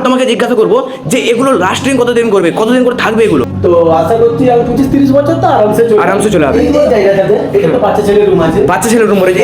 তোমাকে জিজ্ঞাসা করবো যে এগুলো লাস্টিং কতদিন করবে, কতদিন করে থাকবে এগুলো? তো আশা করছি আর 25-30 বছর তো আরামসে চলে যাবে। এই জায়গাটাতে এটা তো বাচ্চা ছেলের রুম আছে, বাচ্চা ছেলের রুম রয়েছে।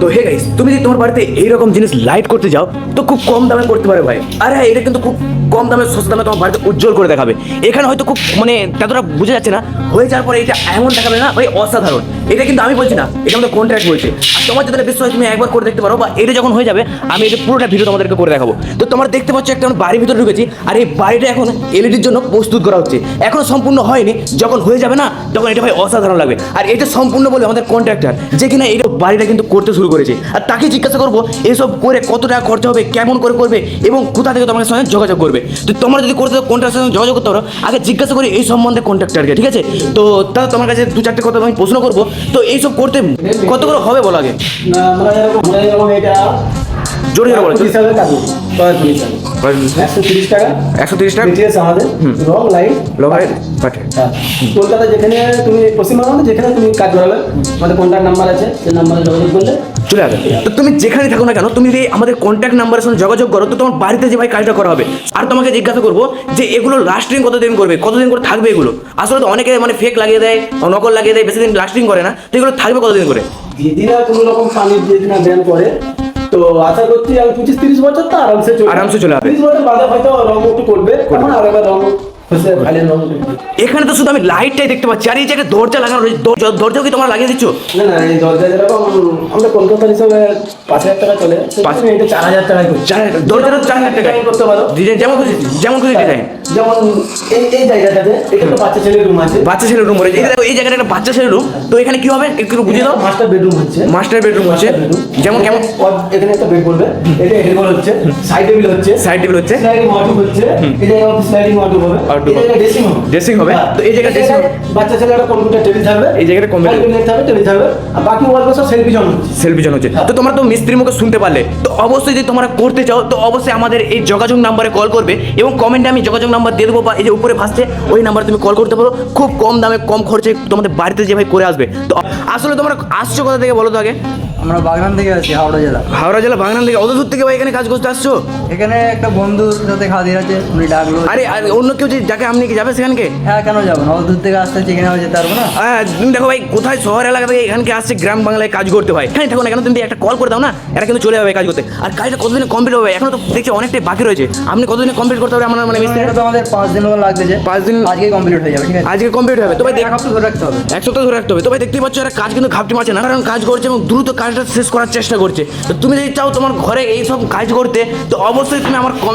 তো হে গাইস, তুমি যদি তোমার বাড়িতে এইরকম জিনিস লাইট করতে যাও তো খুব কম দামে করতে পারে ভাই। আরে হ্যাঁ, এটা কিন্তু খুব কম দামে, সস্তা দামে তোমার বাড়িতে উজ্জ্বল করে দেখাবে। এখানে হয়তো খুব মানে ততটা বোঝা যাচ্ছে না, হয়ে যাওয়ার পরে এটা এমন দেখাবে না ভাই, অসাধারণ। এটা কিন্তু আমি বলছি না, এটা আমাদের কন্ট্রাক্ট বলছে। আর তোমার যদি বিশ্বাস হয় তুমি একবার করে দেখতে পারো, বা এটা যখন হয়ে যাবে আমি এটা পুরোটা ভিডিও তোমাদেরকে করে দেখাবো। তো তোমরা দেখতে পাচ্ছ একটা বাড়ির ভিতরে ঢুকেছি, আর এই বাড়িটা এখন এলইডির জন্য প্রস্তুত করা হচ্ছে। এখনো সম্পূর্ণ হয়নি, যখন হয়ে যাবে না তখন এটা ভাই অসাধারণ লাগবে। আর এটা সম্পূর্ণ বলে আমাদের কন্ট্রাক্টর যে কিনা এই বাড়িটা কিন্তু করতে শুরু করেছে। আর তাকে জিজ্ঞাসা করবো এসব করে কত টাকা খরচা হবে, কেমন করে করবে এবং কোথা থেকে তোমার সঙ্গে যোগাযোগ করবে। তো তোমরা যদি করতে কন্ট্রাক্টরের সঙ্গে যোগাযোগ করতে পারো, আগে জিজ্ঞাসা করি এই সম্বন্ধে কন্ট্রাক্টরকে, ঠিক আছে? তো তাহলে তোমার কাছে 2-4টে কথা আমি প্রশ্ন করবো। তো এইসব করতে কত করে হবে বলো আগে? না আমরা যেরকম এটা জোরে জোরে বলো। হিসাবে কাটবো 130 টাকা 130 টাকা মেটেরিয়ালস আমাদের রং লাইট লোকাল পাঠে। হ্যাঁ, কলকাতা যেখানে তুমি পশ্চিমবঙ্গে যেখানে তুমি কাজ করাবে আমাদের কন্ট্যাক্ট নাম্বার আছে, সেই নাম্বারে যোগাযোগ করলে চলে আসবে। তো তুমি যেখানে থাকো না কেন, তুমি যদি আমাদের কন্ট্যাক্ট নাম্বারের সঙ্গে যোগাযোগ করো তো তোমার বাড়িতে যে ভাই কাজটা করা হবে। আর তোমাকে জিজ্ঞাসা করবো যে এগুলো লাস্টিং কতদিন করবে, কতদিন করে থাকবে এগুলো? আসলে তো অনেকে মানে ফেক লাগিয়ে দেয়, নকল লাগিয়ে দেয়, বেশি দিন লাস্টিং করে না। তো এগুলো থাকবে কতদিন করে? যদি না কোনো রকম পানির যদি না ব্যান করে তো আশা করছি আর 25-30 বছর তো আরামসে চলে যাবে। 30 বছর বাদে হয়তো রং একটু করবে, তখন আরেকবার রং হচ্ছে ফাইলের রং। এখানে তো শুধু আমি লাইটটাই দেখতে পাচ্ছি, আর এই জায়গায় দরজা লাগানো রয়েছে। দরজাও কি তোমরা লাগিয়ে দিচ্ছ? না না, এই দরজা যেরকম আমরা কলকাতার হিসাবে 5,000 টাকা চলে, এটা 4,000 টাকায় করছি। দরজাটা 4,000 টাকা করতে পারো, ডিজাইন যেমন খুশি ডিজাইন। যেমন এই জায়গাটাতে এটা তো বাচ্চা ছেলের রুম আছে, বাচ্চা ছেলের রুম রয়েছে। এই জায়গাটা একটা বাচ্চা ছেলের রুম। তো এখানে কি হবে একটু বুঝিয়ে দাও। মাস্টার বেডরুম হচ্ছে, মাস্টার বেডরুম হচ্ছে যেমন কেমন? এখানে একটা বেড করবে, এটা হেড ঘর হচ্ছে, সাইড টেবিল হচ্ছে, স্লাইডিং ওয়ার্ডরোব হচ্ছে, এটা স্লাইডিং ওয়ার্ডরোব হবে, এটা ড্রেসিং হবে। তো এই জায়গায় ড্রেসিং, বাচ্চা ছেলের একটা কম্পিউটার টেবিল থাকবে, এই জায়গাটা টেবিল থাকবে, আর বাকি ওয়ালগুলো সব সেলফি জোন হচ্ছে। তো তোমরা তো মিস্ত্রি মুখে শুনতে পারলে। তো অবশ্যই যদি তোমরা করতে চাও তো অবশ্যই আমাদের এই যোগাযোগ নাম্বারে কল করবে, এবং কমেন্টে আমি যোগাযোগ নাম্বার দিয়ে দেবো, বা এই যে উপরে ভাসছে ওই নাম্বারে তুমি কল করতে পারো। খুব কম দামে কম খরচে তোমাদের বাড়িতে যে ভাই করে আসবে। তো আসলে তোমরা আসছো কোথা থেকে বলো তো আগে? আমরা বাগনান থেকে আছি, হাওড়া জেলা। হাওড়া জেলা বাগনান থেকে? অত দূর থেকে ভাই এখানে কাজ করতে আসছো? এখানে একটা বন্ধুর সাথে খাদির আছে, উনি ডাকলো। আরে আর অন্য কেউ যে যাকে আপনি কি যাবে সেখানকে? হ্যাঁ, কেন যাবো না, অত দূর থেকে আসতে এখানে যেতে পারবো না। হ্যাঁ, তুমি দেখো ভাই কোথায় শহর এলাকা থেকে এখানকে আসছে গ্রাম বাংলায় কাজ করতে ভাই। এখানে থাকো না কেন, তুমি একটা কল করে দাও না, এরা কিন্তু চলে যাবে কাজ করতে। আর কাজটা কতদিনে কমপ্লিট হবে? এখনো তো দেখছি অনেকটাই বাকি রয়েছে। আপনি কতদিনে কমপ্লিট করতে হবে আমার মানে মিস্ত্রি? এটা তো আমাদের 5 দিন মতো লাগবে, যে 5 দিন আজকে কমপ্লিট হয়ে যাবে। ঠিক আছে, আজকে কমপ্লিট হবে। তো ভাই এক সপ্তাহ ধরে রাখতে হবে, 1 সপ্তাহ ধরে রাখতে হবে। তো ভাই দেখতেই পাচ্ছ এরা কাজ কিন্তু ঘাপটি মারছে না, কারণ কাজ করছে এবং দ্রুত কাজটা শেষ করার চেষ্টা করছে। তো তুমি যদি চাও তোমার ঘরে এইসব কাজ করতে তো অবশ্যই তুমি আমার কমেন্ট